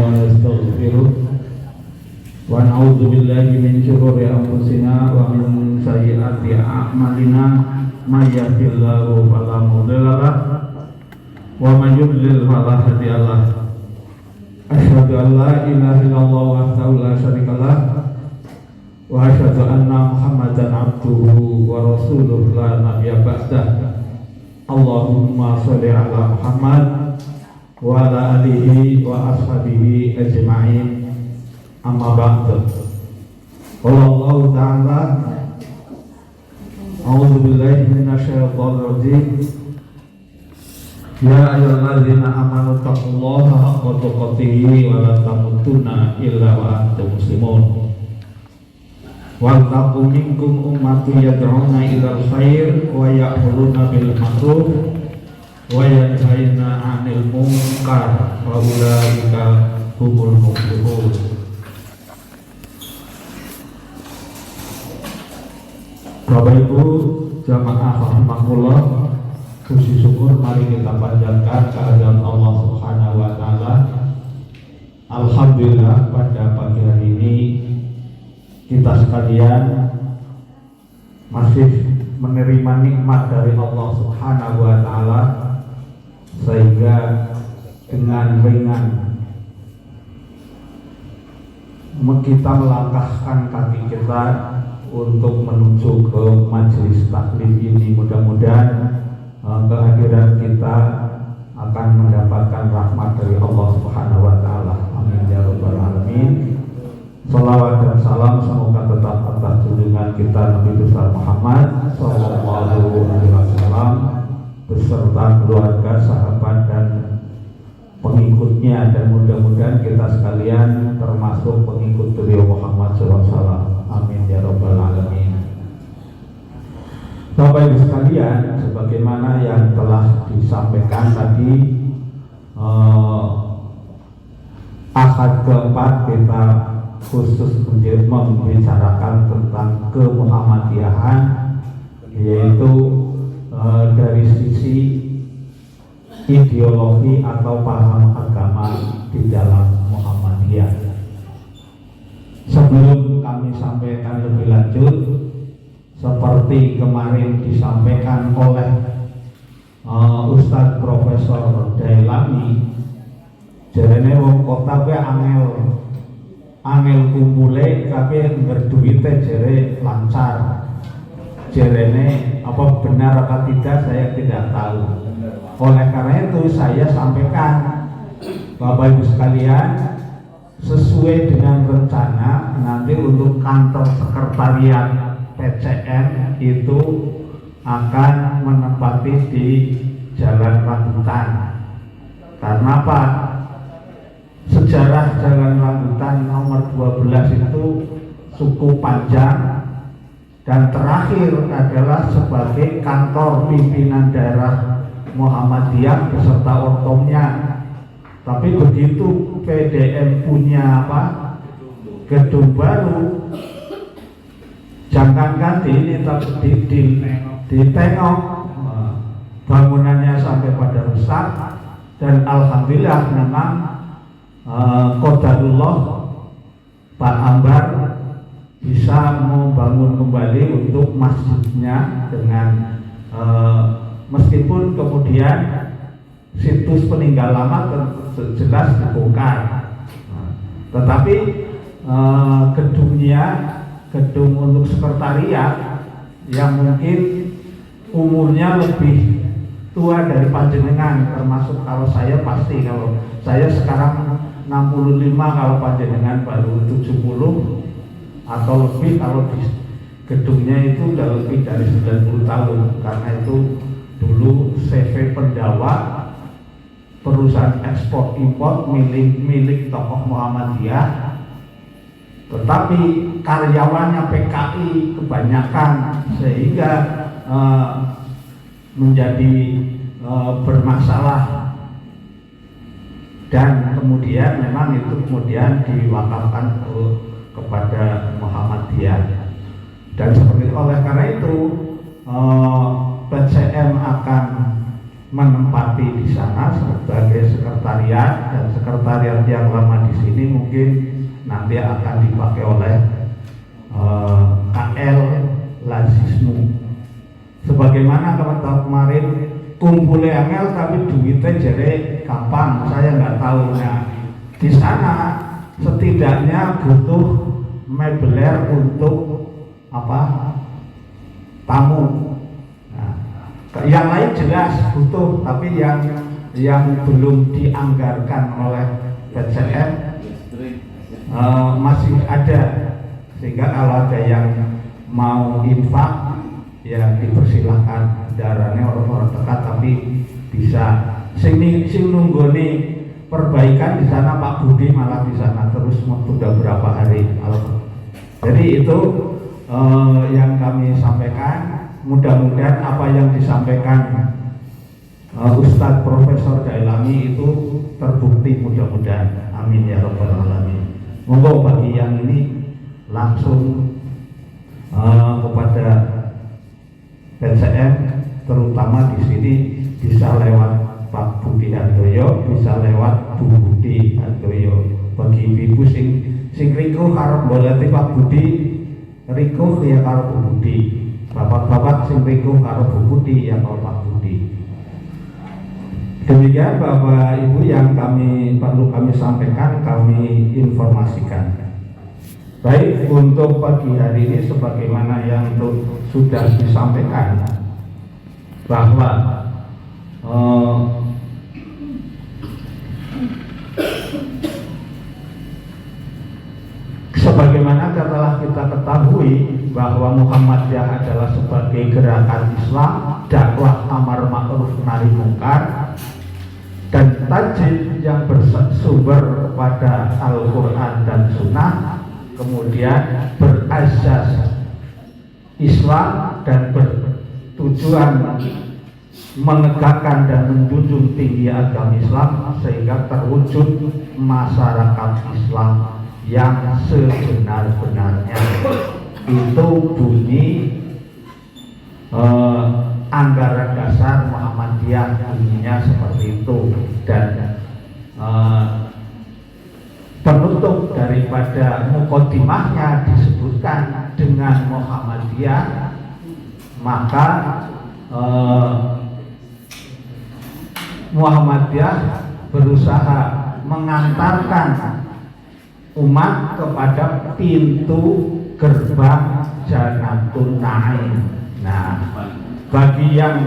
ونستغفره ونعوذ بالله من شرور أنفسنا ومن سيئات أعمالنا من يهده الله فلا مضل له ومن يضلل فلا هادي له أشهد أن لا إله إلا الله وحده لا شريك له وأشهد أن محمدا عبده ورسوله لا نبي بعده اللهم صل على محمد وعلى آله وأصحابه أجمعين amma ba'du. Qala Allah Ta'ala A'udzu billahi minasyaitonir rajim. Ya ayyuhalladzina amanu taqullaha haqqa tuqatih wa la tamutunna illa wa antum muslimun. Wal taqum minkum ummatun yad'una ilal khair wa ya'muruna bil ma'ruf wa yanhauna 'anil munkar wa ulaika humul muflihun. Bapak Ibu jamaah rahimakumullah, puji syukur mari kita panjatkan kehadirat Allah Subhanahu wa taala. Alhamdulillah pada pagi hari ini kita sekalian masih menerima nikmat dari Allah Subhanahu wa taala, sehingga dengan ringan kita melangkahkan kaki kita untuk menuju ke majelis taklim ini. Mudah-mudahan kehadiran kita akan mendapatkan rahmat dari Allah Subhanahu wa taala. Amin ya rabbal alamin. Salawat dan salam semoga tetap atas junjungan kita Nabi besar Muhammad sallallahu alaihi wasallam beserta keluarga, sahabat dan pengikutnya, dan mudah-mudahan kita sekalian termasuk pengikut beliau Muhammad sallallahu alaihi wasallam. Amin ya rabbal alamin. Bapak Ibu sekalian, sebagaimana yang telah disampaikan tadi, akad keempat kita khusus membicarakan tentang kemuhammadiyahan, yaitu dari sisi ideologi atau paham agama di dalam Muhammadiyah. Sebelum kami sampaikan lebih lanjut, seperti kemarin disampaikan oleh Ustadz Profesor Dailami, jarene wong kota kuwi angel kumpule tapi berduite jere lancar. Jarene apa benar apa tidak saya tidak tahu. Oleh karena itu saya sampaikan, Bapak Ibu sekalian, sesuai dengan rencana nanti untuk kantor sekretariat PCN itu akan menempati di Jalan Rambutan. Karena apa? Sejarah Jalan Rambutan nomor 12 itu cukup panjang, dan terakhir adalah sebagai kantor pimpinan daerah Muhammadiyah beserta ortomnya. Tapi begitu PDM punya gedung baru, jangankan ini tapi ditengok bangunannya sampai pada rusak, dan alhamdulillah memang qadarullah Pak Ambar bisa membangun kembali untuk masjidnya dengan meskipun kemudian situs peninggal lama jelas dibongkar, tetapi gedung untuk sekretariat yang mungkin umurnya lebih tua dari panjenengan, termasuk kalau saya pasti, kalau saya sekarang 65, kalau panjenengan baru 70 atau lebih, kalau di gedungnya itu sudah lebih dari 90 tahun, karena itu dulu CV Pendawa, perusahaan ekspor impor milik tokoh Muhammadiyah, tetapi karyawannya PKI kebanyakan, sehingga menjadi bermasalah, dan kemudian memang itu kemudian diwakafkan kepada Muhammadiyah. Dan seperti itu, oleh karena itu PCM akan menempati di sana sebagai sekretariat, dan sekretariat yang lama di mungkin nanti akan dipakai oleh KL Lazismu. Sebagaimana kemarin kumpulnya angel tapi duitnya jadi gampang, saya nggak tahu. Nah, di sana setidaknya butuh mebeler untuk apa? Tamu. Nah, yang lain jelas butuh, tapi yang belum dianggarkan oleh PCM masih ada, sehingga kalau ada yang mau infak ya dipersilahkan, darahnya orang-orang dekat tapi bisa sing nunggoni perbaikan di sana Pak Budi malah di sana terus sudah berapa hari. Jadi itu yang kami sampaikan. Mudah-mudahan apa yang disampaikan Ustadz Profesor Dailami itu terbukti, mudah-mudahan. Amin ya rabbal alamin. Monggo bagi yang ini langsung kepada PCM, terutama di sini bisa lewat Pak Budi Handoyo, bisa lewat Bu Budi Handoyo. Bagi ibu sing riko karo boleh Pak Budi, riko ya karo Bu Budi. Bapak-bapak sing riko karo Bu Budi ya karo Pak Budi. Demikian Bapak Ibu yang perlu kami sampaikan, kami informasikan. Baik, untuk pagi hari ini sebagaimana yang sudah disampaikan bahwa sebagaimana telah kita ketahui bahwa Muhammadiyah adalah sebagai gerakan Islam, dakwah amar ma'ruf nahi mungkar, dan tajdid yang bersumber kepada Al-Quran dan Sunnah, kemudian berasas Islam dan bertujuan menegakkan dan menjunjung tinggi agama Islam sehingga terwujud masyarakat Islam yang sebenar-benarnya. Itu bunyi anggaran dasar Muhammadiyah, bunyinya seperti itu. Dan penutup daripada muqaddimahnya disebutkan dengan Muhammadiyah, maka Muhammadiyah berusaha mengantarkan umat kepada pintu gerbang Jannatul Na'im. Nah, bagi yang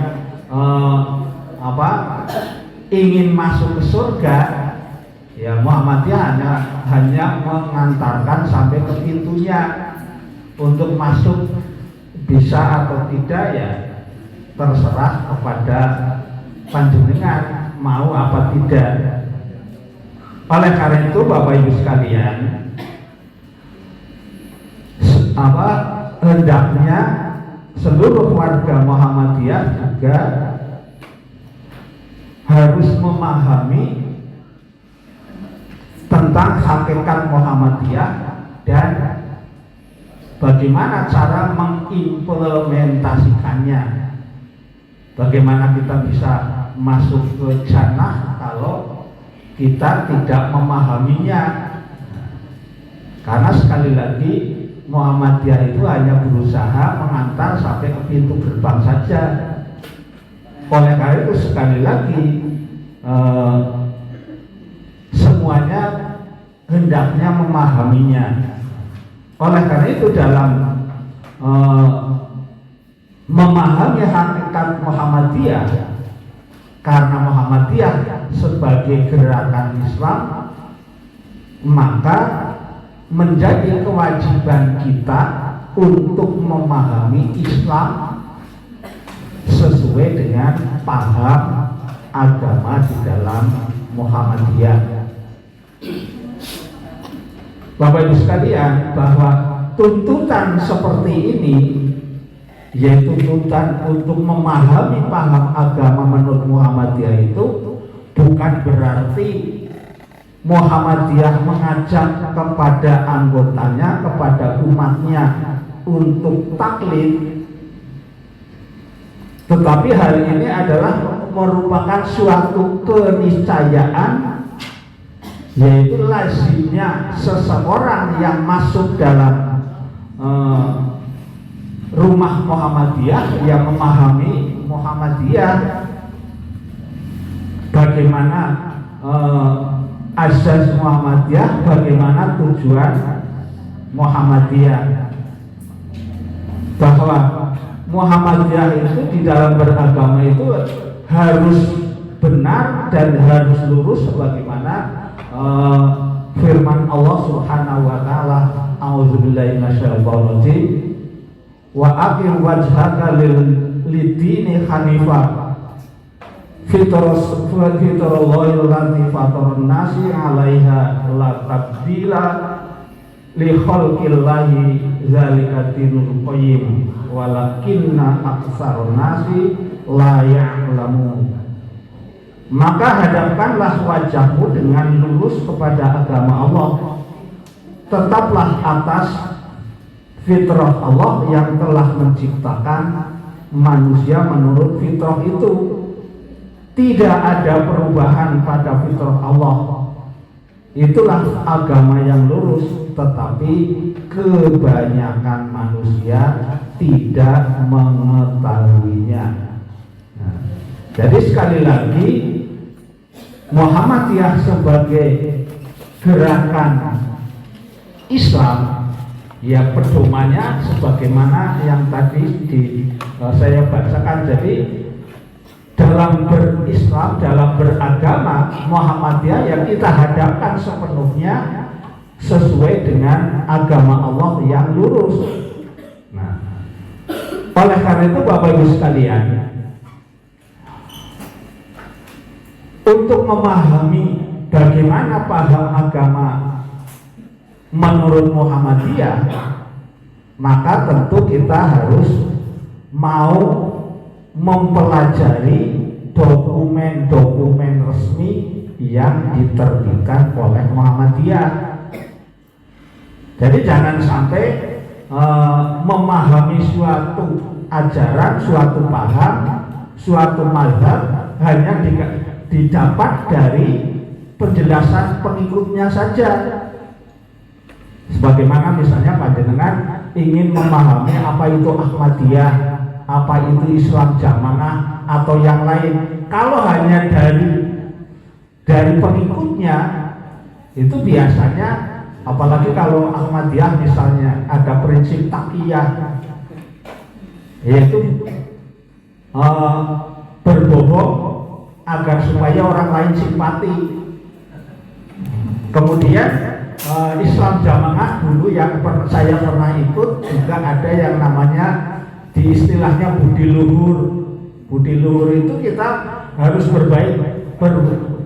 ingin masuk ke surga, ya Muhammadiyah hanya mengantarkan sampai ke pintunya. Untuk masuk bisa atau tidak ya terserah kepada panjenengan mau apa tidak. Oleh karena itu Bapak Ibu sekalian, hendaknya seluruh warga Muhammadiyah juga harus memahami tentang hakikat Muhammadiyah dan bagaimana cara mengimplementasikannya. Bagaimana kita bisa masuk ke jannah kalau kita tidak memahaminya. Karena sekali lagi Muhammadiyah itu hanya berusaha mengantar sampai ke pintu gerbang saja. Oleh karena itu sekali lagi semuanya hendaknya memahaminya. Oleh karena itu dalam memahami hakikat Muhammadiyah, karena Muhammadiyah sebagai gerakan Islam, maka menjadi kewajiban kita untuk memahami Islam sesuai dengan paham agama di dalam Muhammadiyah. Bapak Ibu sekalian, bahwa tuntutan seperti ini, yaitu tuntutan untuk memahami paham agama menurut Muhammadiyah, itu bukan berarti Muhammadiyah mengajak kepada anggotanya, kepada umatnya untuk taklid, tetapi hal ini adalah merupakan suatu keniscayaan yaitu lazimnya seseorang yang masuk dalam rumah Muhammadiyah, yang memahami Muhammadiyah, bagaimana asas Muhammadiyah, bagaimana tujuan Muhammadiyah, bahwa Muhammadiyah itu di dalam beragama itu harus benar dan harus lurus sebagaimana firman Allah Subhanahu wa taala, a'udzubillahi minasyaitonir rajim, wa aqim wajhaka lid-dini hanifah fitrallahi allati fataran nasi 'alaiha la tabdila li khalqillahi dzalika dinul qayyim walakinna aktsarun nasi la ya'lamun. Maka hadapkanlah wajahmu dengan lurus kepada agama Allah, tetaplah atas fitrah Allah yang telah menciptakan manusia menurut fitrah itu. Tidak ada perubahan pada fitrah Allah. Itulah agama yang lurus, tetapi kebanyakan manusia tidak mengetahuinya. Nah, jadi sekali lagi, Muhammadiyah sebagai gerakan Islam, ya pedomannya sebagaimana yang tadi saya bacakan. Jadi dalam berislam, dalam beragama, Muhammadiyah yang kita hadapkan sepenuhnya sesuai dengan agama Allah yang lurus. Nah, oleh karena itu Bapak Ibu sekalian, untuk memahami bagaimana paham agama menurut Muhammadiyah, maka tentu kita harus mau mempelajari dokumen-dokumen resmi yang diterbitkan oleh Muhammadiyah. Jadi jangan sampai memahami suatu ajaran, suatu paham, suatu mazhab hanya didapat dari penjelasan pengikutnya saja. Sebagaimana misalnya panjenengan ingin memahami apa itu Ahmadiyah, apa itu Islam Jamaah atau yang lain, kalau hanya dari pengikutnya, itu biasanya, apalagi kalau Ahmadiyah misalnya ada prinsip taqiyah, yaitu berbohong agar supaya orang lain simpati. Kemudian Islam Jamaah dulu yang saya pernah ikut juga ada yang namanya di istilahnya budi luhur. Budi luhur itu kita harus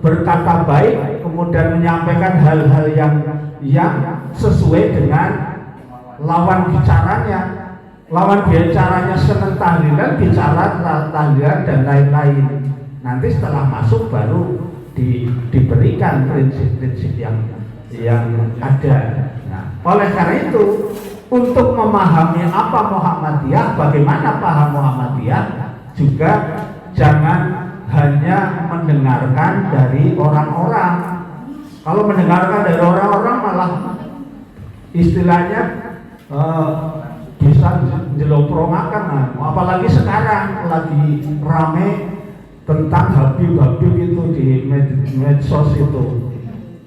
berkata baik, kemudian menyampaikan hal-hal yang sesuai dengan lawan bicaranya. Lawan bicaranya senang tahlilan, bicara tahlilan dan lain-lain. Nanti setelah masuk baru diberikan prinsip-prinsip yang ada. Nah, oleh karena itu, untuk memahami apa Muhammadiyah, bagaimana paham Muhammadiyah, juga jangan hanya mendengarkan dari orang-orang. Kalau mendengarkan dari orang-orang malah istilahnya bisa jeloprongakan. Nah, apalagi sekarang lagi rame tentang Habib-Habib itu di medsos itu.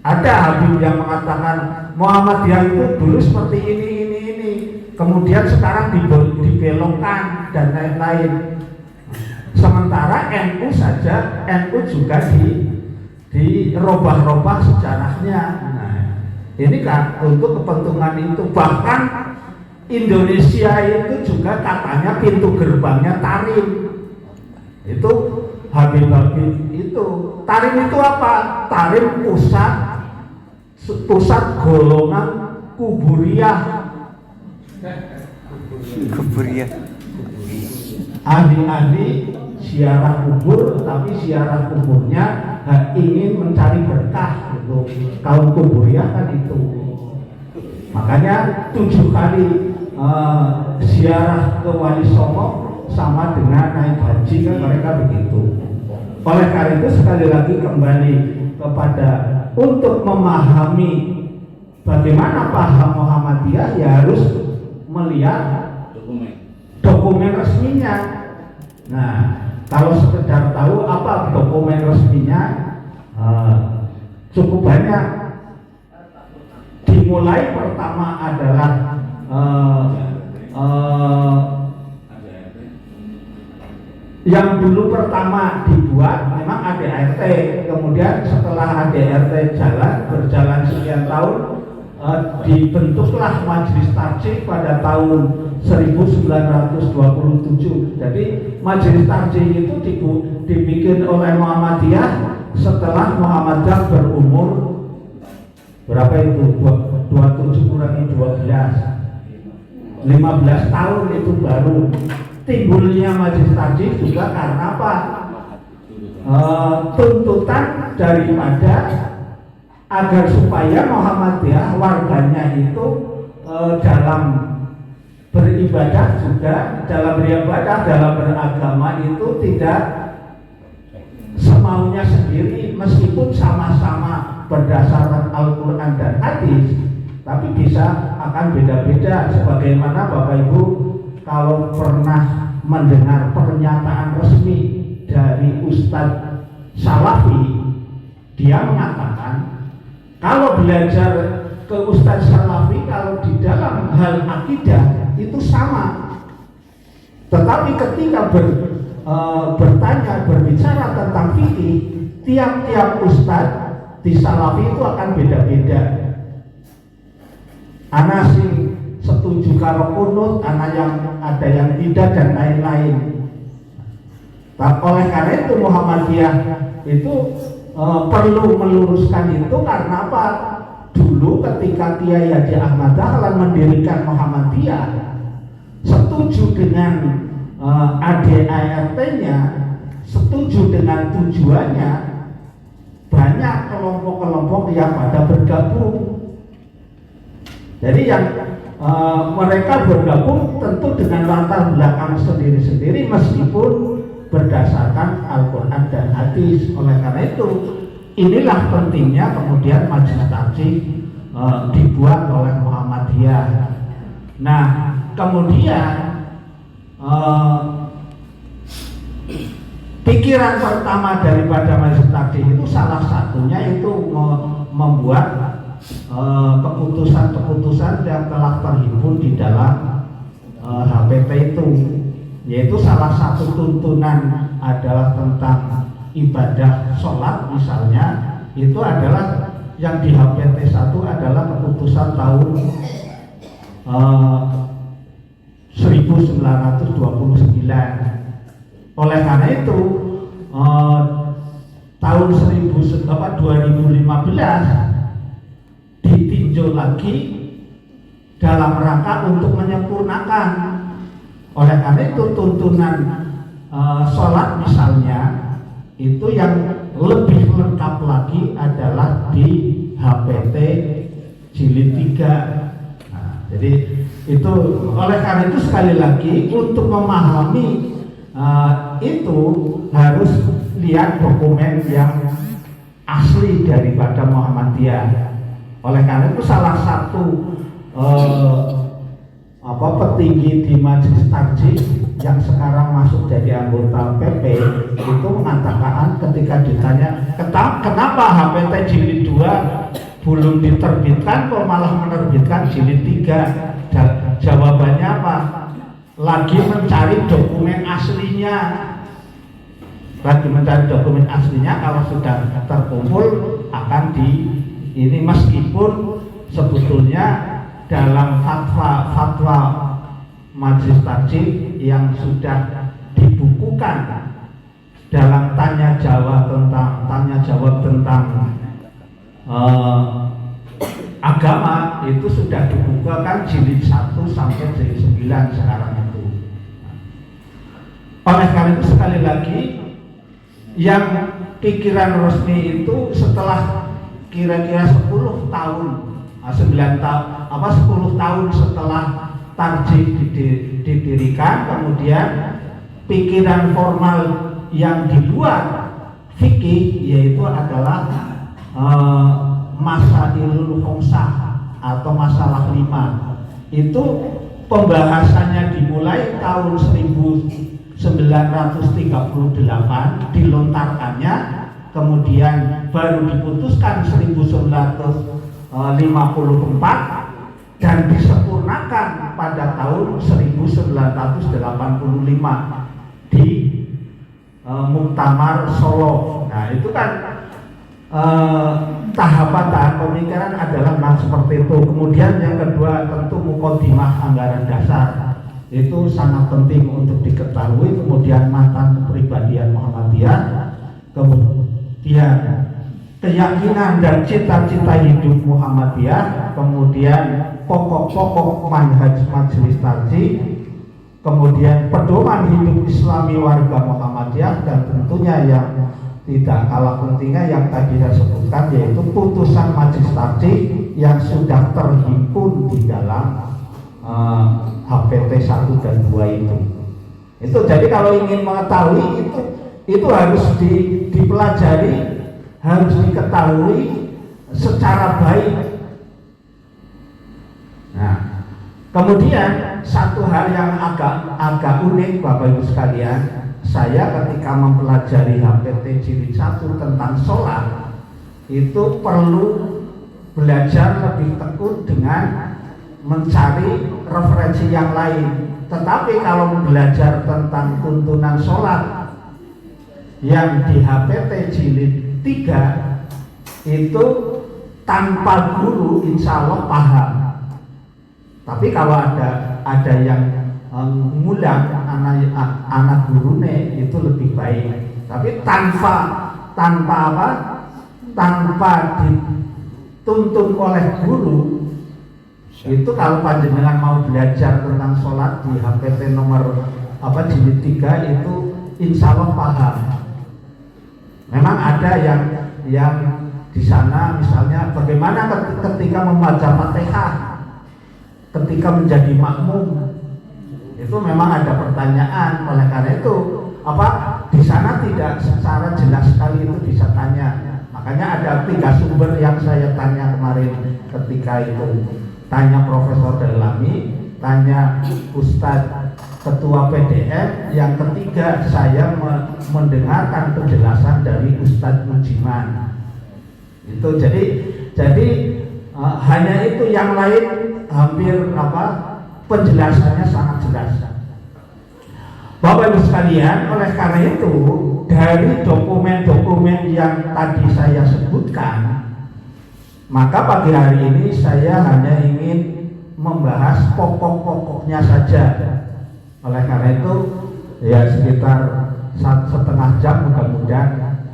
Ada Habib yang mengatakan Muhammadiyah itu dulu seperti ini, kemudian sekarang dibelokkan dan lain-lain. Sementara NU saja, NU juga dirobah-robah sejarahnya. Nah, ini kan untuk kepentingan itu. Bahkan Indonesia itu juga katanya pintu gerbangnya Tarim. Itu Habib-Habib itu. Tarim itu apa? Tarim pusat golongan kuburiyah. Ahli-ahli ziarah kubur, tapi ziarah kuburnya ingin mencari berkah gitu. Kaum kuburiyah kan itu. Makanya 7 kali ziarah ke Wali Songo sama dengan naik haji, kan mereka begitu. Oleh karena itu sekali lagi kembali kepada untuk memahami bagaimana paham Muhammadiyah ya harus melihat dokumen resminya. Nah, kalau sekedar tahu apa dokumen resminya, cukup banyak. Dimulai pertama adalah yang dulu pertama dibuat memang ADRT, kemudian setelah ADRT berjalan sekian tahun, dibentuklah Majelis Tarjih pada tahun 1927. Jadi Majelis Tarjih itu dibikin oleh Muhammadiyah setelah Muhammadiyah berumur berapa itu? 27 kurangi 12, 15 tahun itu baru. Timbulnya Majelis Tarjih juga karena apa? Tuntutan daripada agar supaya Muhammadiyah warganya itu dalam beribadah juga, dalam beragama itu tidak semaunya sendiri, meskipun sama-sama berdasarkan Al-Quran dan hadis, tapi bisa akan beda-beda. Sebagaimana Bapak Ibu kalau pernah mendengar pernyataan resmi dari Ustadz Salafi, dia mengatakan kalau belajar ke Ustadz Salafi, kalau di dalam hal akidah itu sama, tetapi ketika berbicara tentang fikih, tiap-tiap Ustadz di Salafi itu akan beda-beda. Ana sing setuju karo kunut, anak yang ada yang tidak dan lain-lain. Oleh karena itu Muhammadiyah itu perlu meluruskan itu karena apa? Dulu ketika Kiai Haji Ahmad Dahlan mendirikan Muhammadiyah, setuju dengan ADART-nya, setuju dengan tujuannya, banyak kelompok-kelompok yang pada bergabung. Jadi yang mereka bergabung tentu dengan latar belakang sendiri-sendiri meskipun berdasarkan Al-Quran dan hadis. Oleh karena itu inilah pentingnya kemudian Majelis Tarjih dibuat oleh Muhammadiyah. Nah, kemudian pikiran pertama daripada Majelis Tarjih itu salah satunya itu membuat keputusan-keputusan yang telah terhimpun di dalam HPT itu, yaitu salah satu tuntunan adalah tentang ibadah sholat misalnya, itu adalah yang di HPT 1 adalah keputusan tahun 1929. Oleh karena itu tahun 2015 ditinjau lagi dalam rangka untuk menyempurnakan. Oleh karena itu tuntunan sholat misalnya itu yang lebih lengkap lagi adalah di HPT jilid 3. Nah, jadi itu oleh karena itu sekali lagi untuk memahami itu harus lihat dokumen yang asli daripada Muhammadiyah. Oleh karena itu salah satu petinggi di Majelis Tarjih yang sekarang masuk jadi anggota PP itu mengatakan ketika ditanya kenapa HPT jilid 2 belum diterbitkan kok malah menerbitkan jilid 3, jawabannya apa? Lagi mencari dokumen aslinya. Kalau sudah terkumpul akan ini meskipun sebetulnya dalam fatwa Majelis Tarjih yang sudah dibukukan dalam tanya jawab tentang agama itu sudah dibukukan jilid 1 sampai jilid 9 sekarang itu. Oleh karena itu sekali lagi yang pikiran resmi itu setelah kira-kira 10 tahun 10 tahun setelah Tarjih didirikan, kemudian pikiran formal yang dibuat fikih yaitu adalah Masailul Khomsah atau masalah 5. Itu pembahasannya dimulai tahun 1938 dilontarkannya, kemudian baru diputuskan 1954 dan disempurnakan pada tahun 1985 di Muktamar Solo. Nah itu kan tahapan pemikiran adalah seperti itu. Kemudian yang kedua tentu mukodimah anggaran dasar itu sangat penting untuk diketahui. Kemudian mantan kepribadian Muhammadiyah, kemudian keyakinan dan cita-cita hidup Muhammadiyah, kemudian pokok-pokok manhaj majelis tarjih, kemudian pedoman hidup Islami warga Muhammadiyah, dan tentunya yang tidak kalah pentingnya yang tadi saya sebutkan, yaitu putusan majelis tarjih yang sudah terhimpun di dalam HPT 1 dan 2 itu. Jadi kalau ingin mengetahui itu harus dipelajari, harus diketahui secara baik. Nah, kemudian satu hal yang agak unik Bapak Ibu sekalian, saya ketika mempelajari HPT jilid 1 tentang sholat itu perlu belajar lebih tekun dengan mencari referensi yang lain. Tetapi kalau belajar tentang tuntunan sholat yang di HPT jilid 3 itu tanpa guru insya Allah paham. Tapi kalau ada yang ngulang anak gurune itu lebih baik. Tapi tanpa dituntun oleh guru, itu kalau panjenengan mau belajar tentang sholat di HPT nomor jilid 3 itu insya Allah paham. Memang ada yang di sana misalnya bagaimana ketika membaca Fatihah, ketika menjadi makmum, itu memang ada pertanyaan. Oleh karena itu di sana tidak secara jelas sekali itu bisa tanya. Makanya ada 3 sumber yang saya tanya kemarin ketika itu. Tanya Profesor Dalami, tanya Ustadz Ketua PDM, yang ketiga saya mendengarkan penjelasan dari Ustadz Mujiman. Itu jadi hanya itu, yang lain hampir penjelasannya sangat jelas. Bapak Ibu sekalian, oleh karena itu dari dokumen-dokumen yang tadi saya sebutkan, maka pagi hari ini saya hanya ingin membahas pokok-pokoknya saja. Oleh karena itu ya sekitar 1,5 jam mudah-mudahan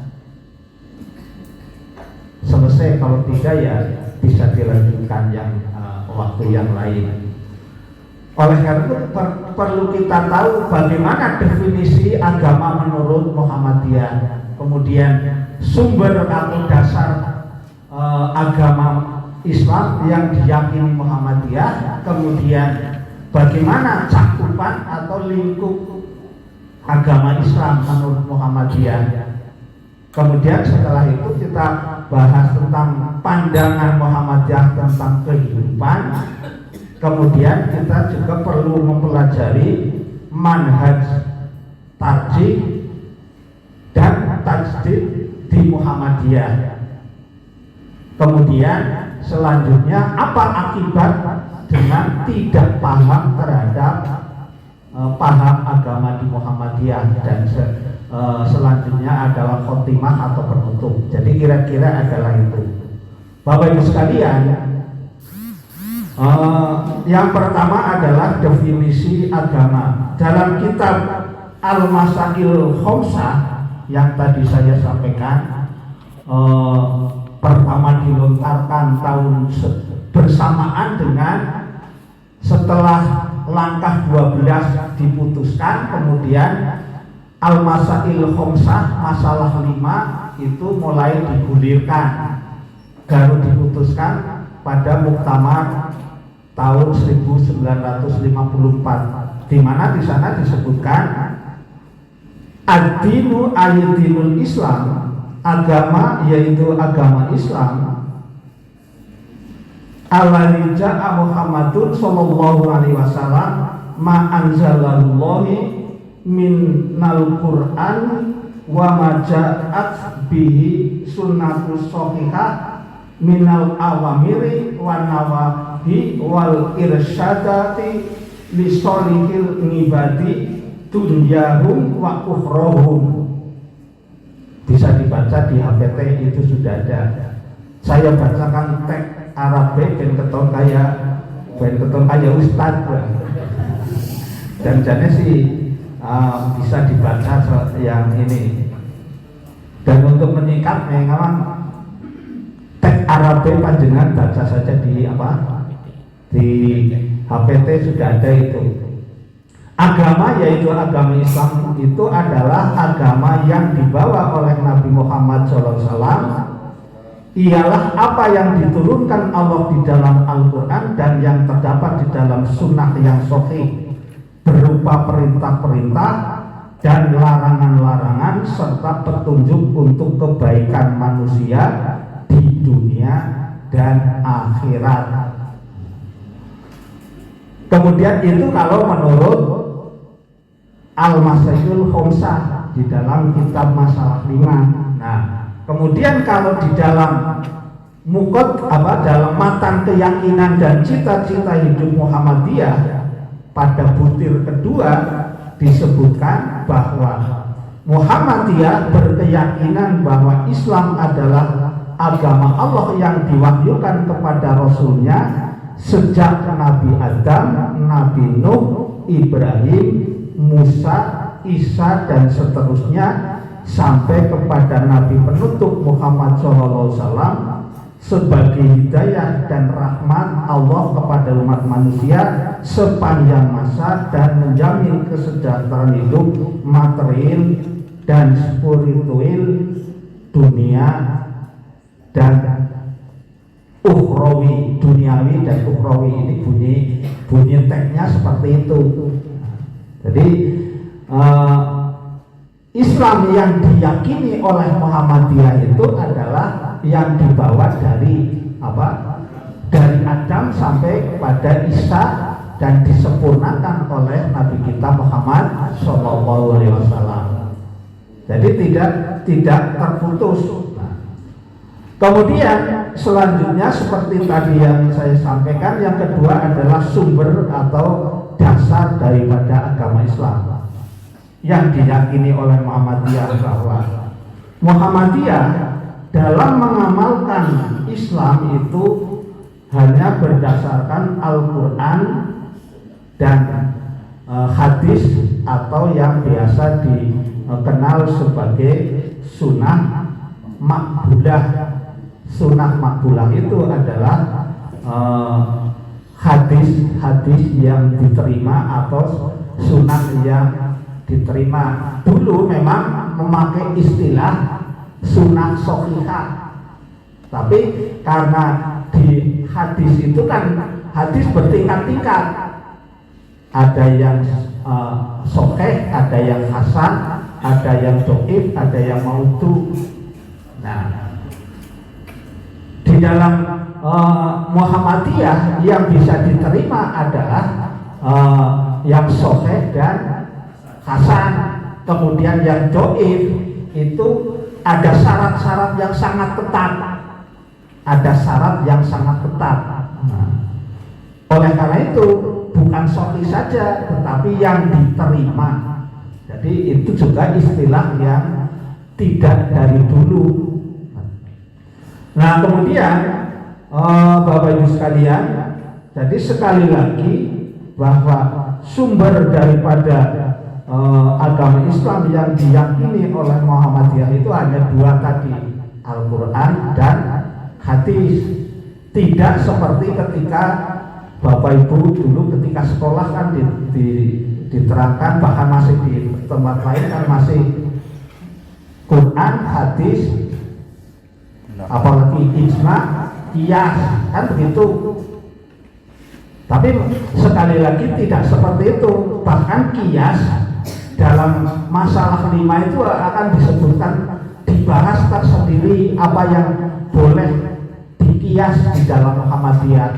selesai. Kalau tidak ya bisa dilanjutkan yang waktu yang lain. Oleh karena itu perlu kita tahu bagaimana definisi agama menurut Muhammadiyah, kemudian sumber atau dasar agama Islam yang diyakini Muhammadiyah, kemudian bagaimana cakupan atau lingkup agama Islam menurut Muhammadiyah. Kemudian setelah itu kita bahas tentang pandangan Muhammadiyah tentang kehidupan. Kemudian kita juga perlu mempelajari manhaj tarjih dan tajdid di Muhammadiyah. Kemudian selanjutnya apa akibat dengan tidak paham terhadap paham agama di Muhammadiyah, dan selanjutnya adalah khotimah atau penutup. Jadi kira-kira adalah itu. Bapak Ibu sekalian, yang pertama adalah definisi agama. Dalam kitab Al-Masail Khomsah yang tadi saya sampaikan, pertama dilontarkan tahun bersamaan dengan setelah langkah 12 diputuskan, kemudian Al-Masail Khomsah masalah 5 itu mulai digulirkan, baru diputuskan pada Muktamar tahun 1954, di mana di sana disebutkan ad-dinu ayyidinul Islam, agama yaitu agama Islam, alladzi ja'a Muhammadun sallallahu alaihi wasallam ma anzalallahi minal Qur'an wa ma ja'at bihi sunnatus shahihah minal awamiri wa nawahi wal irsyadati li sholihil ngibadi dunyahum wa ukhrahum. Bisa dibaca di HPT, itu sudah ada. Saya bacakan teks Arab ben keton kaya ustaz. Dan jadi sih bisa dibaca yang ini. Dan untuk menyingkat memang teks Arab panjenengan baca saja di di HPT sudah ada itu. Agama yaitu agama Islam itu adalah agama yang dibawa oleh Nabi Muhammad SAW. Ialah apa yang diturunkan Allah di dalam Al-Quran dan yang terdapat di dalam sunnah yang sahih, berupa perintah-perintah dan larangan-larangan serta petunjuk untuk kebaikan manusia di dunia dan akhirat. Kemudian itu kalau menurut Al-Masailul Khomsah di dalam kitab Masalah 5. Nah, kemudian kalau di dalam dalam matan keyakinan dan cita-cita hidup Muhammadiyah pada butir kedua disebutkan bahwa Muhammadiyah berkeyakinan bahwa Islam adalah agama Allah yang diwahyukan kepada Rasulnya sejak Nabi Adam, Nabi Nuh, Ibrahim, Musa, Isa dan seterusnya sampai kepada Nabi penutup Muhammad SAW sebagai hidayah dan rahmat Allah kepada umat manusia sepanjang masa dan menjamin kesejahteraan hidup material dan spiritual dunia dan ukhrawi, duniawi dan ukhrawi. Ini bunyi teksnya seperti itu. Jadi Islam yang diyakini oleh Muhammadiyah itu adalah yang dibawa dari dari Adam sampai kepada Isa dan disempurnakan oleh Nabi kita Muhammad Shallallahu Alaihi Wasallam. Jadi tidak terputus. Kemudian selanjutnya seperti tadi yang saya sampaikan, yang kedua adalah sumber atau dasar daripada agama Islam yang diyakini oleh Muhammadiyah bahwa Muhammadiyah dalam mengamalkan Islam itu hanya berdasarkan Al-Quran dan hadis atau yang biasa dikenal sebagai sunnah makbulah. Sunnah makbulah itu adalah hadis-hadis yang diterima atau sunnah yang diterima. Dulu memang memakai istilah sunnah shahihah, tapi karena di hadis itu kan hadis bertingkat-tingkat, ada yang sahih, ada yang hasan, ada yang dhaif, ada yang maudhu. Nah, di dalam Muhammadiyah yang bisa diterima adalah yang sahih dan hasan. Kemudian yang dhaif itu ada syarat-syarat yang sangat ketat. Ada syarat yang sangat ketat. Oleh karena itu bukan sahih saja, tetapi yang diterima. Jadi itu juga istilah yang tidak dari dulu. Nah, kemudian Bapak Ibu sekalian, jadi sekali lagi bahwa sumber daripada agama Islam yang diyakini oleh Muhammadiyah itu hanya dua tadi, Al-Quran dan hadis. Tidak seperti ketika Bapak Ibu dulu ketika sekolah kan diterangkan, bahkan masih di tempat lain kan masih Quran, hadis, apalagi ijma, qiyas, kan begitu. Tapi sekali lagi tidak seperti itu. Bahkan qiyas dalam masalah 5 itu akan disebutkan, dibahas tersendiri apa yang boleh dikias di dalam Muhammadiyah.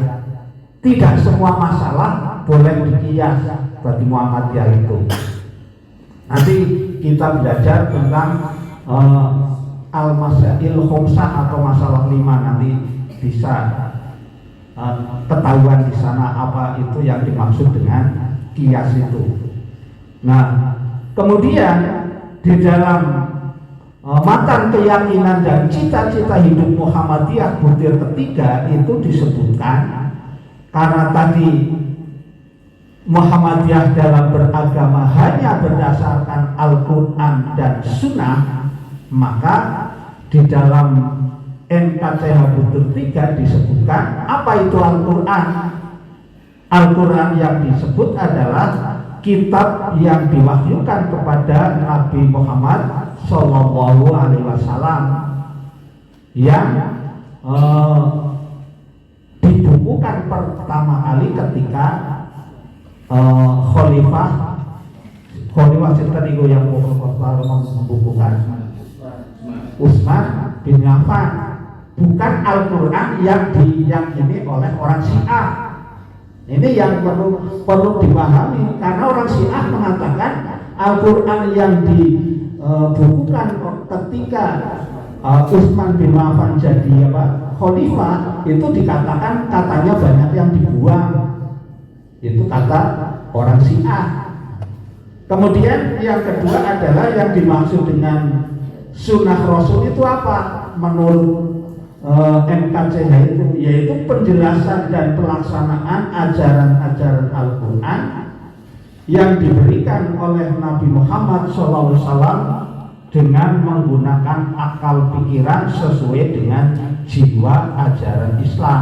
Tidak semua masalah boleh dikias bagi Muhammadiyah itu. Nanti kita belajar tentang al-masail khomsah atau masalah 5, nanti bisa ketahuan di sana apa itu yang dimaksud dengan kias itu. Nah, kemudian di dalam matan keyakinan dan cita-cita hidup Muhammadiyah butir ketiga itu disebutkan karena tadi Muhammadiyah dalam beragama hanya berdasarkan Al-Quran dan Sunnah, maka di dalam NKCH butir 3 disebutkan apa itu Al-Quran. Al-Quran yang disebut adalah kitab yang diwahyukan kepada Nabi Muhammad Sallallahu Alaihi Wasallam yang dibukukan pertama kali ketika Khalifah sinten niku yang membukukan Utsman bin Affan, bukan Al-Quran yang diyakini oleh orang Syiah. Ini yang perlu dipahami, karena orang Syiah mengatakan Al-Quran yang dibukukan ketika Utsman bin Affan jadi khalifah itu dikatakan katanya banyak yang dibuang. Itu kata orang Syiah. Kemudian yang kedua adalah yang dimaksud dengan sunnah Rasul itu apa? Menurut NKCH itu yaitu penjelasan dan pelaksanaan ajaran-ajaran Al-Quran yang diberikan oleh Nabi Muhammad SAW dengan menggunakan akal pikiran sesuai dengan jiwa ajaran Islam.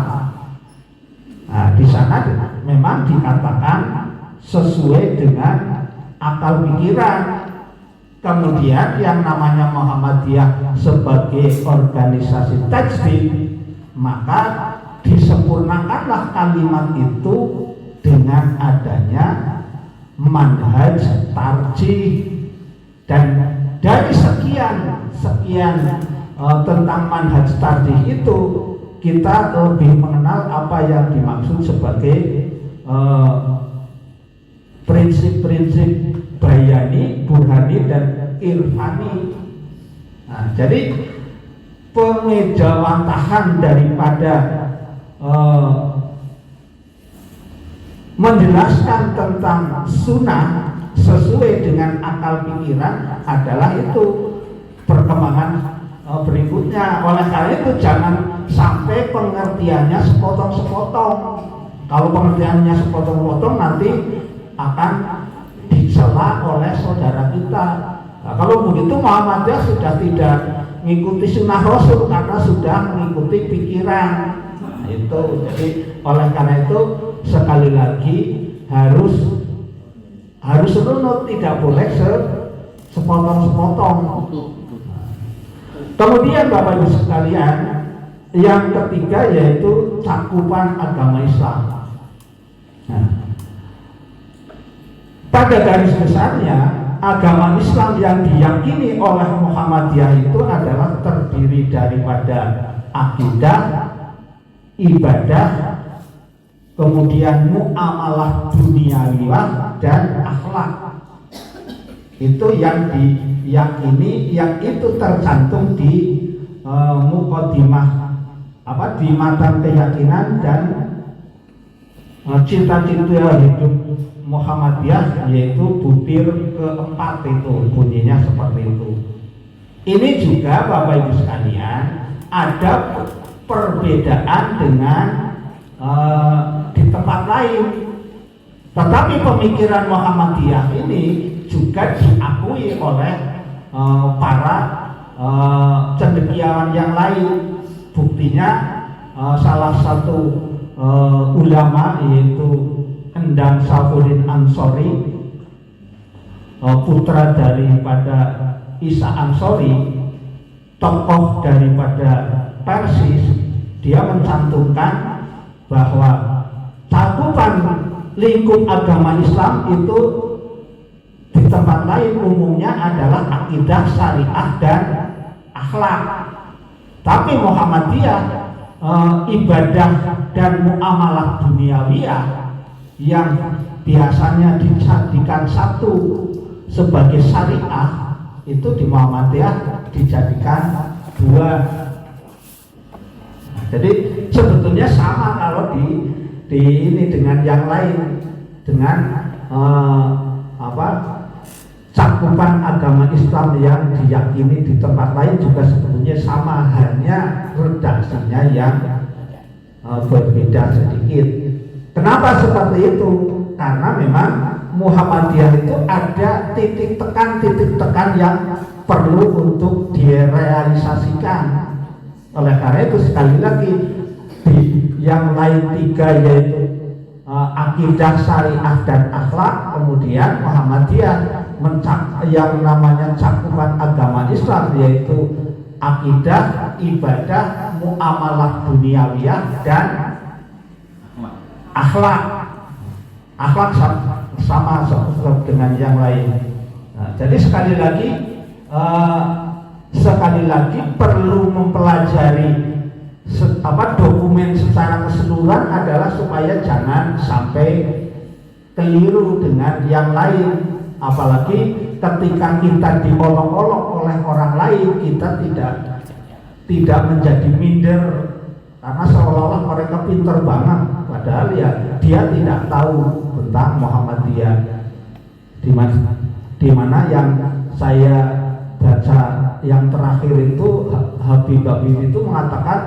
Nah, di sana memang dikatakan sesuai dengan akal pikiran. Kemudian yang namanya Muhammadiyah sebagai organisasi tajdid, maka disempurnakanlah kalimat itu dengan adanya manhaj tarjih. Dan dari sekian tentang manhaj tarjih itu kita lebih mengenal apa yang dimaksud sebagai prinsip-prinsip bayani, burhani, dan irfani. Nah, jadi pengejawantahan daripada menjelaskan tentang sunnah sesuai dengan akal pikiran adalah itu perkembangan berikutnya. Oleh karena itu jangan sampai pengertiannya sepotong-sepotong. Kalau pengertiannya sepotong-sepotong nanti akan dicela oleh saudara kita. Nah, kalau begitu Muhammadiyah sudah tidak mengikuti sunnah Rasul karena sudah mengikuti pikiran. Nah, itu jadi oleh karena itu sekali lagi harus runut, tidak boleh sepotong-sepotong. Kemudian Bapak Ibu sekalian, yang ketiga yaitu cakupan agama Islam. Nah, pada garis besarnya agama Islam yang diyakini oleh Muhammadiyah itu adalah terdiri daripada akidah, ibadah, kemudian muamalah duniawiyah dan akhlak. Itu yang diyakini, yang itu tercantum di muqaddimah di matan keyakinan dan cita-cita hidup Muhammadiyah, yaitu butir keempat itu bunyinya seperti itu. Ini juga Bapak Ibu sekalian ada perbedaan dengan di tempat lain, tetapi pemikiran Muhammadiyah ini juga diakui oleh para cendekiawan yang lain. Buktinya salah satu ulama yaitu Endang Syafuddin Ansori, putra daripada Isa Ansori, tokoh daripada Persis, dia mencantumkan bahwa cakupan lingkup agama Islam itu di tempat lain umumnya adalah akidah, syariah, dan akhlak. Tapi Muhammadiyah ibadah dan muamalah duniawiyah yang biasanya dijadikan satu sebagai syariah, itu di Muhammadiyah dijadikan dua. Jadi sebetulnya sama kalau di ini dengan yang lain, dengan cakupan agama Islam yang diyakini di tempat lain juga sebetulnya sama, hanya redaksinya yang berbeda sedikit. Kenapa seperti itu? Karena memang Muhammadiyah itu ada titik tekan yang perlu untuk direalisasikan. Oleh karena itu sekali lagi yang lain tiga, yaitu akidah, syariah, dan akhlak, kemudian Muhammadiyah yang namanya cakupan agama Islam, yaitu akidah, ibadah, muamalah duniawiyah, dan akhlak. Akhlak sama dengan yang lain. Nah, jadi sekali lagi perlu mempelajari dokumen secara keseluruhan adalah supaya jangan sampai keliru dengan yang lain. Apalagi ketika kita diolok-olok oleh orang lain, kita tidak menjadi minder karena seolah-olah mereka pintar banget, padahal ya dia tidak tahu tentang Muhammadiyah. Di mana yang saya baca yang terakhir itu, Habib itu mengatakan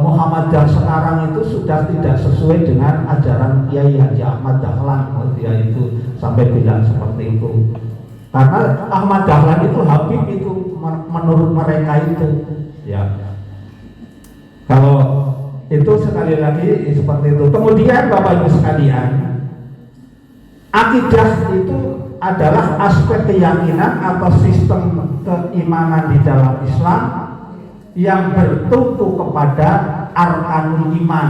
Muhammadiyah sekarang itu sudah tidak sesuai dengan ajaran Kiai Haji Ahmad Dahlan. Dia itu sampai bilang seperti itu. Karena Ahmad Dahlan itu, Habib itu menurut mereka itu, ya. Kalau itu sekali lagi seperti itu. Kemudian Bapak Ibu sekalian, akidah itu adalah aspek keyakinan atau sistem keimanan di dalam Islam yang bertumpu kepada arkanul iman.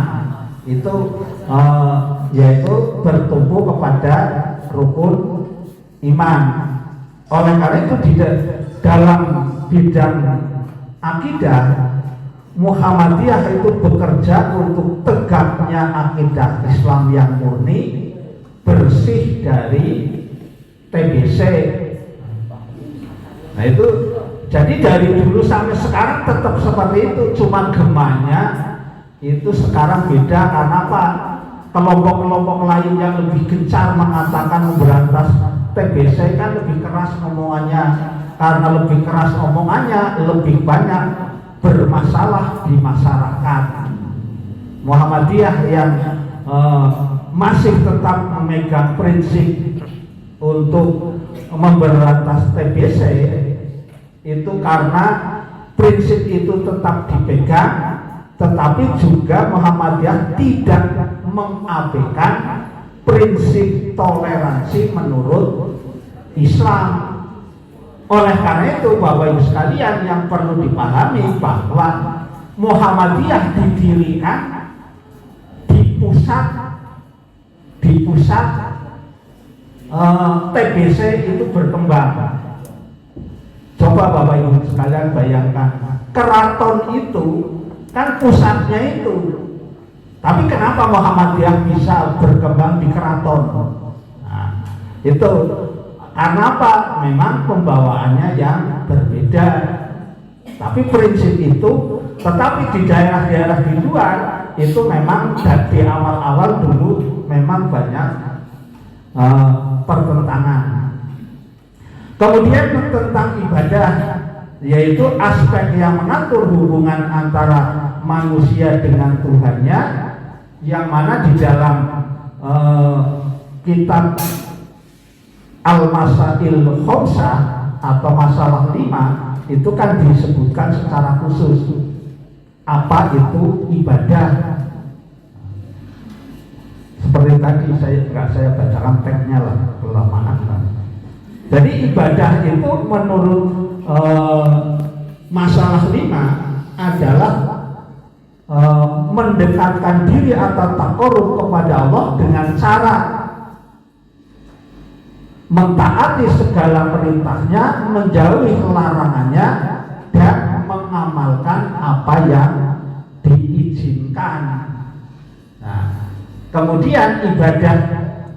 Itu yaitu bertumpu kepada rukun iman. Oleh karena itu di dalam bidang akidah, Muhammadiyah itu bekerja untuk tegaknya akidah Islam yang murni, bersih dari TBC. Nah itu, jadi dari dulu sampai sekarang tetap seperti itu, cuma gemanya itu sekarang beda. Karena apa? Kelompok-kelompok lain yang lebih gencar mengatakan memberantas TBC kan lebih keras omongannya. Karena lebih keras omongannya, lebih banyak bermasalah di masyarakat. Muhammadiyah yang masih tetap memegang prinsip untuk memberantas TBC itu karena prinsip itu tetap dipegang, tetapi juga Muhammadiyah tidak mengabaikan prinsip toleransi menurut Islam. Oleh karena itu Bapak Ibu sekalian, yang perlu dipahami bahwa Muhammadiyah didirikan di pusat TBC itu berkembang. Coba Bapak Ibu sekalian bayangkan, keraton itu kan pusatnya itu, tapi kenapa Muhammadiyah bisa berkembang di keraton? Nah, itu karena apa? Memang pembawaannya yang berbeda, tapi prinsip itu. Tetapi di daerah-daerah di luar itu memang di awal-awal dulu memang banyak pertentangan. Kemudian tentang ibadah, yaitu aspek yang mengatur hubungan antara manusia dengan Tuhannya, yang mana di dalam kitab Al-Masail Khomsah atau masalah 5 itu kan disebutkan secara khusus apa itu ibadah. Seperti tadi saya bacakan teksnya lah, kelamaan lah. Jadi ibadah itu menurut masalah 5 adalah mendekatkan diri atau taqarrub kepada Allah dengan cara mentaati segala perintahnya, menjauhi larangannya, dan mengamalkan apa yang diizinkan. Nah, kemudian ibadah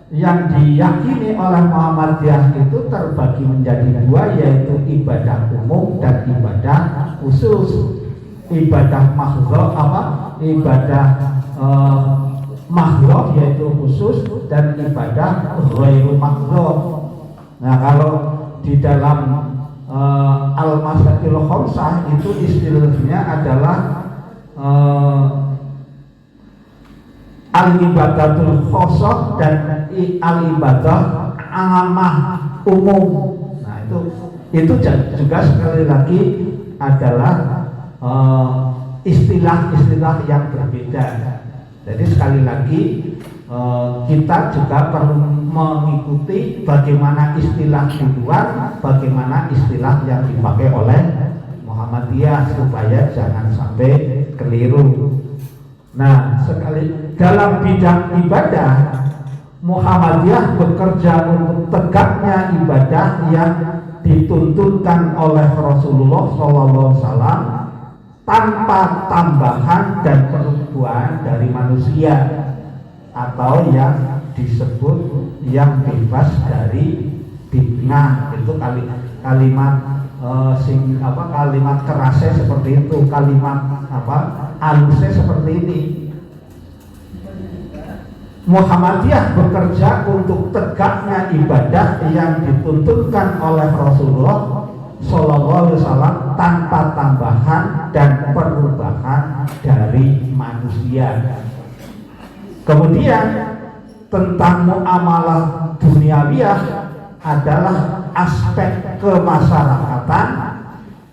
yang diyakini oleh Muhammadiyah itu terbagi menjadi dua, yaitu ibadah umum dan ibadah khusus. Ibadah mahdhah ibadah mahdhah yaitu khusus, dan ibadah ghairu mahdhah. Nah, kalau di dalam al-masail khamsah itu istilahnya adalah al-ibadatul khosoh dan al-ibadah amah umum. Nah, itu juga sekali lagi adalah istilah-istilah yang berbeda. Jadi sekali lagi kita juga perlu mengikuti bagaimana istilah di luar, bagaimana istilah yang dipakai oleh Muhammadiyah, supaya jangan sampai keliru. Nah, sekali dalam bidang ibadah, Muhammadiyah bekerja untuk tegaknya ibadah yang dituntunkan oleh Rasulullah SAW tanpa tambahan dan perubahan dari manusia, atau yang disebut yang bebas dari bid'ah. Itu kalimat kalimat kerasnya seperti itu, kalimat halusnya seperti ini. Muhammadiyah bekerja untuk tegaknya ibadah yang dituntunkan oleh Rasulullah Sallallahu Alaihi Wasallam tanpa tambahan dan perubahan dari manusia. Kemudian tentang muamalah duniawiyah adalah aspek kemasyarakatan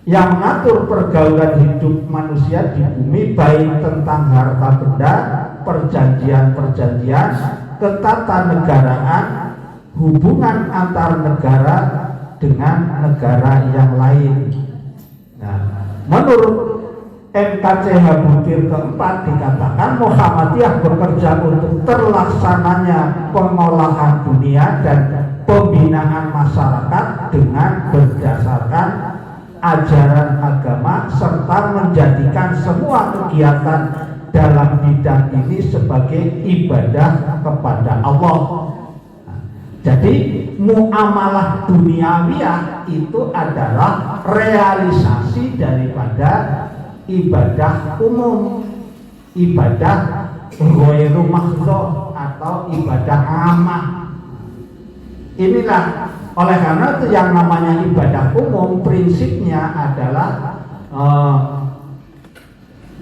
yang mengatur pergaulan hidup manusia di bumi, baik tentang harta benda, perjanjian-perjanjian, ketatanegaraan, hubungan antar negara dengan negara yang lain. Nah, menurut MKCH butir keempat dikatakan Muhammadiyah bekerja untuk terlaksananya pengolahan dunia dan pembinaan masyarakat dengan berdasarkan ajaran agama, serta menjadikan semua kegiatan dalam bidang ini sebagai ibadah kepada Allah. Jadi muamalah duniawiyah itu adalah realisasi daripada ibadah umum, ibadah ghairu mahdhah atau ibadah amah. Inilah oleh karena itu yang namanya ibadah umum prinsipnya adalah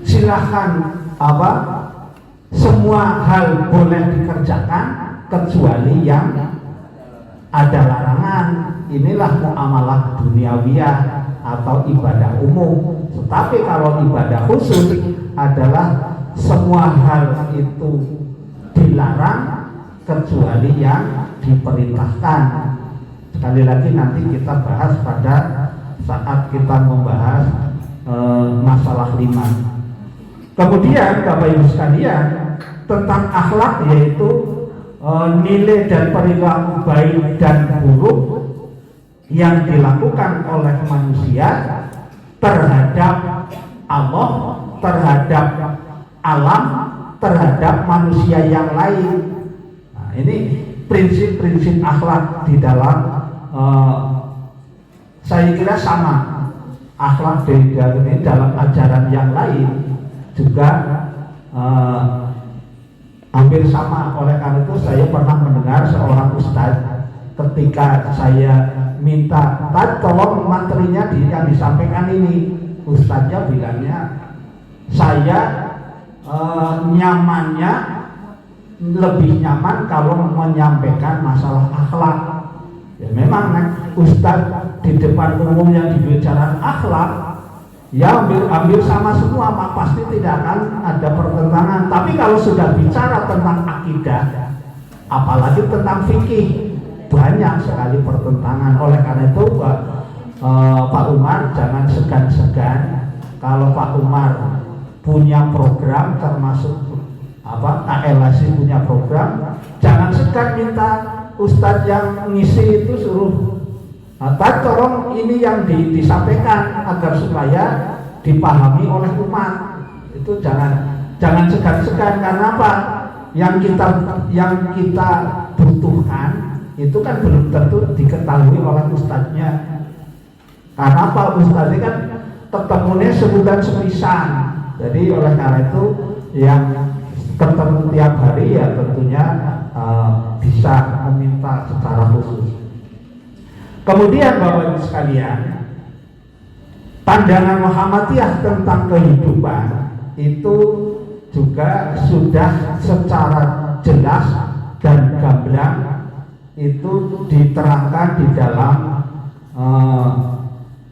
silahkan semua hal boleh dikerjakan kecuali yang ada larangan. Inilah muamalah duniawiyah atau ibadah umum. Tetapi kalau ibadah khusus adalah semua hal itu dilarang kecuali yang diperintahkan. Sekali lagi nanti kita bahas pada saat kita membahas masalah 5. Kemudian Bapak Ibu sekalian, tentang akhlak, yaitu nilai dan perilaku baik dan buruk yang dilakukan oleh manusia terhadap Allah, terhadap alam, terhadap manusia yang lain. Nah, ini prinsip-prinsip akhlak di dalam saya kira sama. Akhlak di dalam ajaran yang lain juga hampir sama. Oleh karena itu saya pernah mendengar seorang ustadz ketika saya minta, tolong materinya yang disampaikan ini, ustadznya bilangnya saya nyamannya lebih nyaman kalau menyampaikan masalah akhlak. Ya memang ustadz di depan umum yang dibicarakan akhlak, ya ambil sama semua, pasti tidak akan ada pertentangan. Tapi kalau sudah bicara tentang akidah, apalagi tentang fikih, banyak sekali pertentangan. Oleh karena itu Pak Umar jangan segan-segan kalau Pak Umar punya program, termasuk KLAC punya program, jangan segan minta ustadz yang ngisi itu suruh tolong ini yang disampaikan agar supaya dipahami oleh umat. Itu jangan segan-segan. Karena apa? Yang kita butuhkan itu kan belum tentu diketahui oleh ustadznya. Karena apa? Ustadznya kan ketemunya sebulan sepisan. Jadi oleh karena itu yang ketemu tiap hari ya tentunya bisa meminta secara khusus. Kemudian Bapak Ibu sekalian, pandangan Muhammadiyah tentang kehidupan itu juga sudah secara jelas dan gamblang itu diterangkan di dalam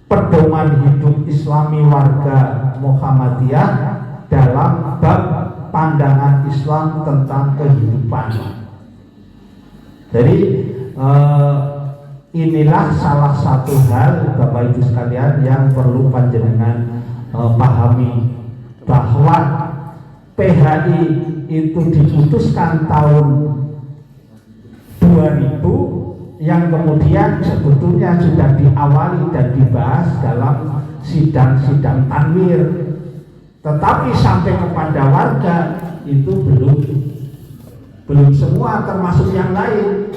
pedoman hidup Islami warga Muhammadiyah dalam bab pandangan Islam tentang kehidupan. Jadi inilah salah satu hal Bapak Ibu sekalian yang perlu panjenengan pahami, bahwa PHI itu diputuskan tahun 2000 yang kemudian sebetulnya sudah diawali dan dibahas dalam sidang-sidang tanwir, tetapi sampai kepada warga itu belum semua, termasuk yang lain,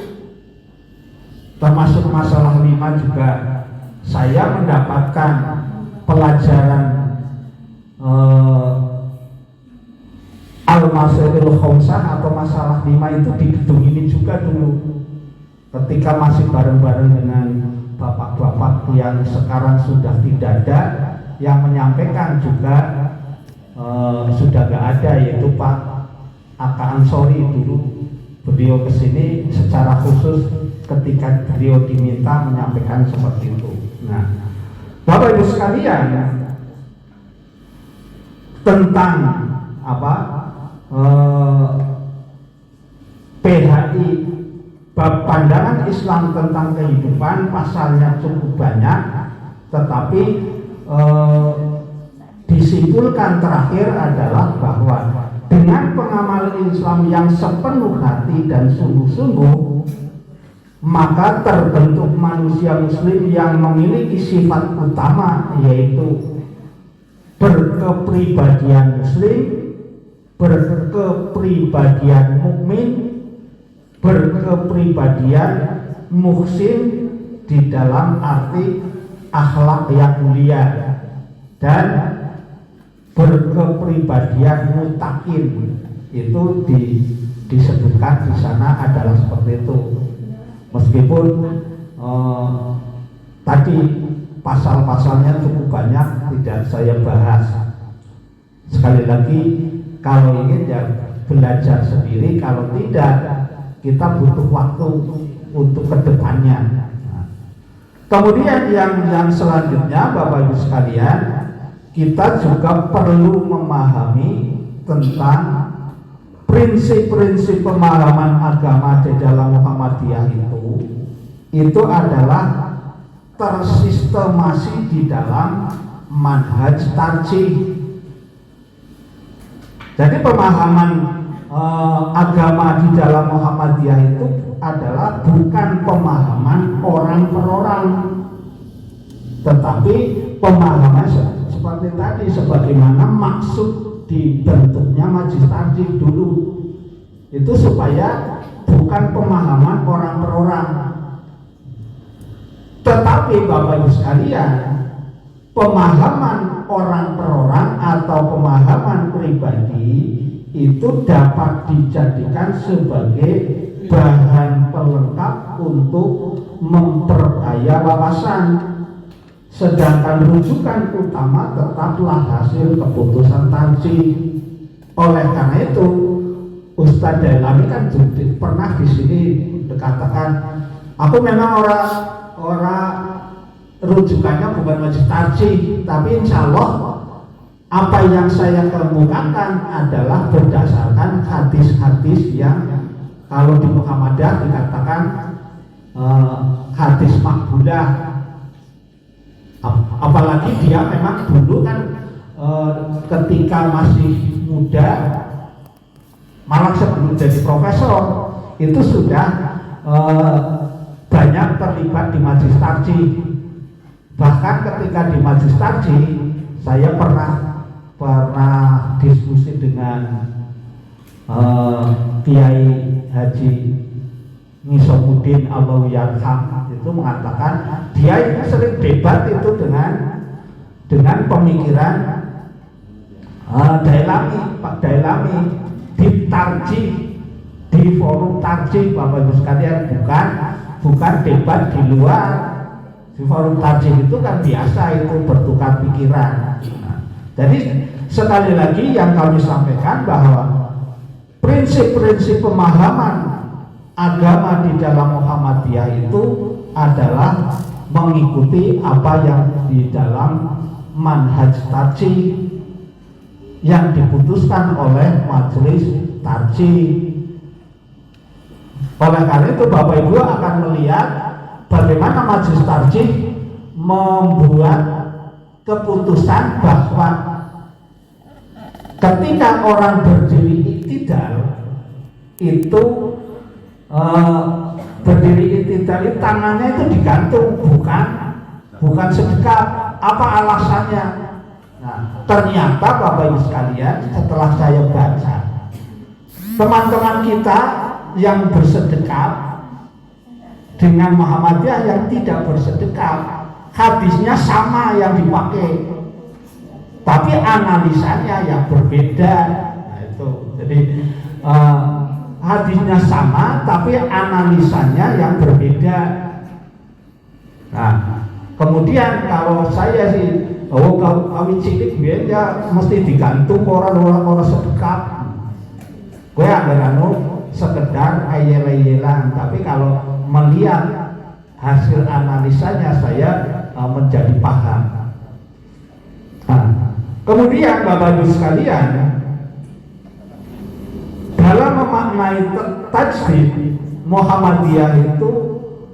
termasuk masalah 5 juga saya mendapatkan pelajaran Al-Masailul Khamsah atau masalah 5 itu di gedung ini juga dulu, ketika masih bareng-bareng dengan bapak-bapak yang sekarang sudah tidak ada, yang menyampaikan juga sudah gak ada, yaitu Pak Aka Ansori. Dulu beliau kesini secara khusus ketika beliau diminta menyampaikan seperti itu. Nah, Bapak Ibu sekalian, tentang PHI bab pandangan Islam tentang kehidupan, pasalnya cukup banyak, tetapi disimpulkan terakhir adalah bahwa dengan pengamalan Islam yang sepenuh hati dan sungguh-sungguh, maka terbentuk manusia muslim yang memiliki sifat utama, yaitu berkepribadian muslim, berkepribadian mukmin, berkepribadian muhsin di dalam arti akhlak yang mulia, dan berkepribadian mutakin. Itu disebutkan di sana adalah seperti itu. Meskipun tadi pasal-pasalnya cukup banyak, tidak saya bahas. Sekali lagi, kalau ingin ya belajar sendiri, kalau tidak kita butuh waktu untuk kedepannya. Kemudian yang selanjutnya Bapak Ibu sekalian, kita juga perlu memahami tentang prinsip-prinsip pemahaman agama di dalam Muhammadiyah itu adalah tersistemasi di dalam manhaj tarjih. Jadi pemahaman agama di dalam Muhammadiyah itu adalah bukan pemahaman orang per orang, tetapi pemahaman seperti tadi, sebagaimana maksud dibentuknya majelis tarjih dulu, itu supaya bukan pemahaman orang per orang. Tetapi Bapak Ibu sekalian, pemahaman orang per orang atau pemahaman pribadi itu dapat dijadikan sebagai bahan pelengkap untuk memperkaya wawasan, sedangkan rujukan utama tetaplah hasil keputusan tarjih. Oleh karena itu, Ustadz Dailami kan pernah di sini dikatakan, aku memang orang rujukannya bukan majelis tarjih, tapi insya Allah apa yang saya kemukakan adalah berdasarkan hadis-hadis yang kalau di Muhammadiyah dikatakan hadis makbulah. Apalagi dia memang dulu kan ketika masih muda, malah sebelum jadi profesor, itu sudah banyak terlibat di majelis tarjih. Bahkan ketika di majelis tarjih, saya pernah pernah diskusi dengan Kiai Haji Nisomuddin Allahu Yarham, itu mengatakan dia itu sering debat itu dengan pemikiran Dailami, Pak Dailami di Tarji, di forum Tarji, Bapak Ibu sekalian, bukan debat di luar. Di forum Tarji itu kan biasa itu bertukar pikiran. Jadi sekali lagi yang kami sampaikan bahwa prinsip-prinsip pemahaman agama di dalam Muhammadiyah itu adalah mengikuti apa yang di dalam manhaj tarji yang diputuskan oleh majelis tarji. Oleh karena itu Bapak Ibu akan melihat bagaimana majelis tarji membuat keputusan bahwa ketika orang berdiri iktidal itu berdiri iktidal, tangannya itu digantung, bukan sedekap. Apa alasannya? Nah, ternyata Bapak Ibu sekalian, setelah saya baca, teman-teman kita yang bersedekap dengan Muhammadiyah yang tidak bersedekap, hadisnya sama yang dipakai, tapi analisanya yang berbeda. Nah, itu jadi hadisnya sama tapi analisanya yang berbeda. Nah, kemudian kalau saya sih, kalau kami cilik biasanya mesti digantung orang sedekap. Gue agak sekedar ayel-ayelan, tapi kalau melihat hasil analisanya saya menjadi paham. Nah, kemudian Bapak Ibu sekalian, dalam memaknai tajdid, Muhammadiyah itu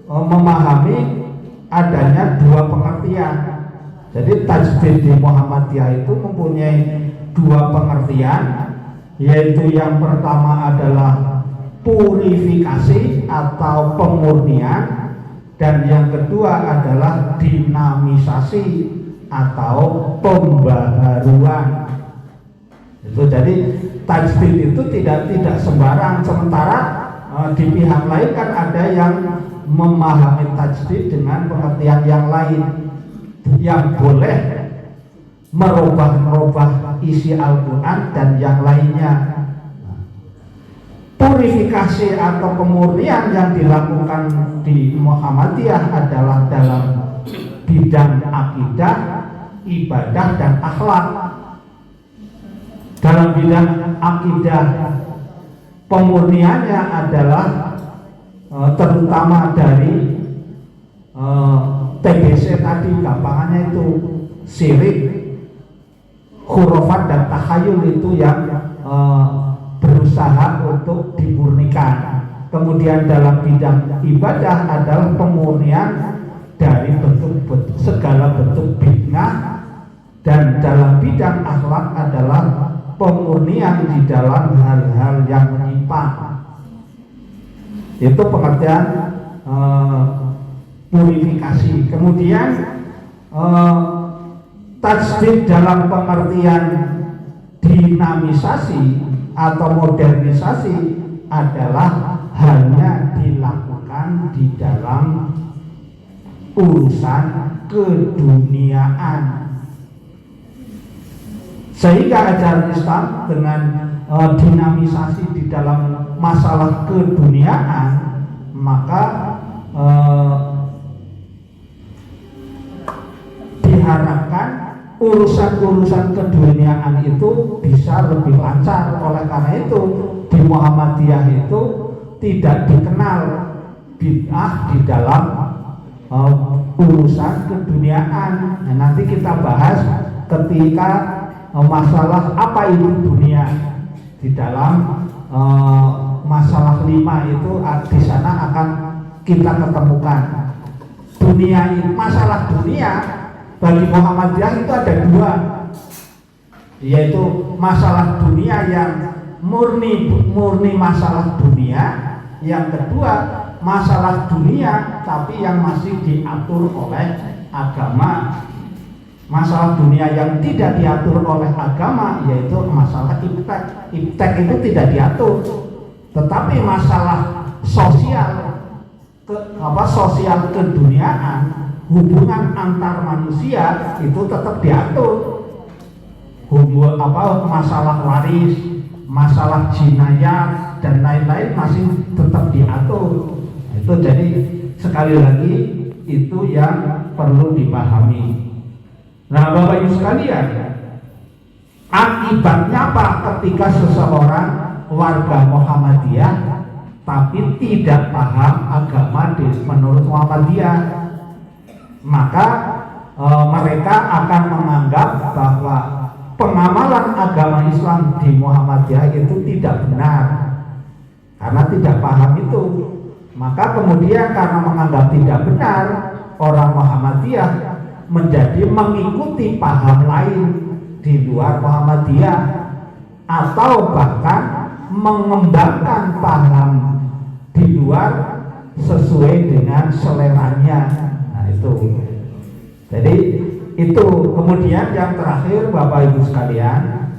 memahami adanya dua pengertian. Jadi tajdid di Muhammadiyah itu mempunyai dua pengertian, yaitu yang pertama adalah purifikasi atau pemurnian, dan yang kedua adalah dinamisasi atau pembaharuan. Itu jadi tajdid itu tidak sembarang. Sementara di pihak lain kan ada yang memahami tajdid dengan pengertian yang lain, yang boleh merubah isi Al-Quran dan yang lainnya. Purifikasi atau pemurnian yang dilakukan di Muhammadiyah adalah dalam bidang akidah, ibadah, dan akhlak. Dalam bidang akidah, pemurniannya adalah terutama dari TBC tadi, gampangannya itu syirik, khurafat, dan takhayul itu yang berusaha untuk dimurnikan. Kemudian dalam bidang ibadah adalah pemurnian dari segala bentuk bid'ah, dan dalam bidang akhlak adalah pemurnian di dalam hal-hal yang menyimpang. Itu pengertian purifikasi. Kemudian tajdid dalam pengertian dinamisasi atau modernisasi adalah hanya dilakukan di dalam urusan keduniaan. Sehingga ajaran Islam dengan dinamisasi di dalam masalah keduniaan, maka diharapkan urusan-urusan keduniaan itu bisa lebih lancar. Oleh karena itu di Muhammadiyah itu tidak dikenal bid'ah di dalam urusan keduniaan. Nah, nanti kita bahas ketika masalah apa itu dunia di dalam masalah 5 itu, di sana akan kita ketemukan dunia. Masalah dunia bagi Muhammadiyah itu ada dua, yaitu masalah dunia yang murni masalah dunia, yang kedua masalah dunia tapi yang masih diatur oleh agama. masalah dunia yang tidak diatur oleh agama, yaitu masalah iptek. Iptek itu tidak diatur, tetapi masalah sosial, sosial keduniaan, hubungan antar manusia itu tetap diatur. Masalah waris, masalah jinayat dan lain-lain masih tetap diatur. Itu jadi sekali lagi itu yang perlu dipahami. Nah, Bapak Ibu sekalian, akibatnya apa ketika seseorang warga Muhammadiyah tapi tidak paham agama menurut Muhammadiyah? Maka mereka akan menganggap bahwa pengamalan agama Islam di Muhammadiyah itu tidak benar karena tidak paham itu. Maka kemudian karena menganggap tidak benar, orang Muhammadiyah menjadi mengikuti paham lain di luar Muhammadiyah, atau bahkan mengembangkan paham di luar sesuai dengan seleranya. Nah itu. Jadi itu. Kemudian yang terakhir, Bapak Ibu sekalian,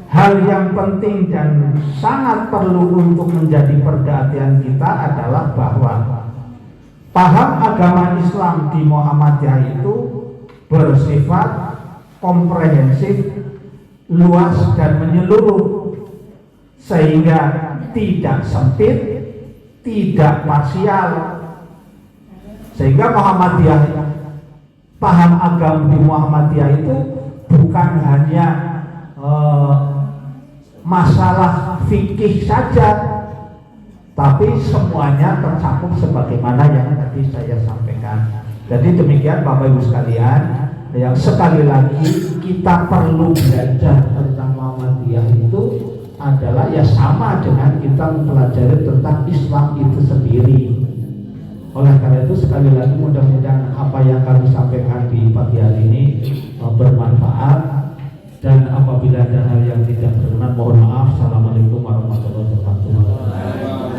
hal yang penting dan sangat perlu untuk menjadi perhatian kita adalah bahwa paham agama Islam di Muhammadiyah itu bersifat komprehensif, luas dan menyeluruh, sehingga tidak sempit, tidak parsial. Sehingga Muhammadiyah, paham agama di Muhammadiyah itu bukan hanya masalah fikih saja, tapi semuanya tercakup sebagaimana yang tadi saya sampaikan. Jadi demikian Bapak Ibu sekalian, yang sekali lagi kita perlu belajar tentang Muhammadiyah itu adalah ya sama dengan kita mempelajari tentang Islam itu sendiri. Oleh karena itu sekali lagi mudah-mudahan apa yang kami sampaikan di pagi hari ini bermanfaat, dan apabila ada hal yang tidak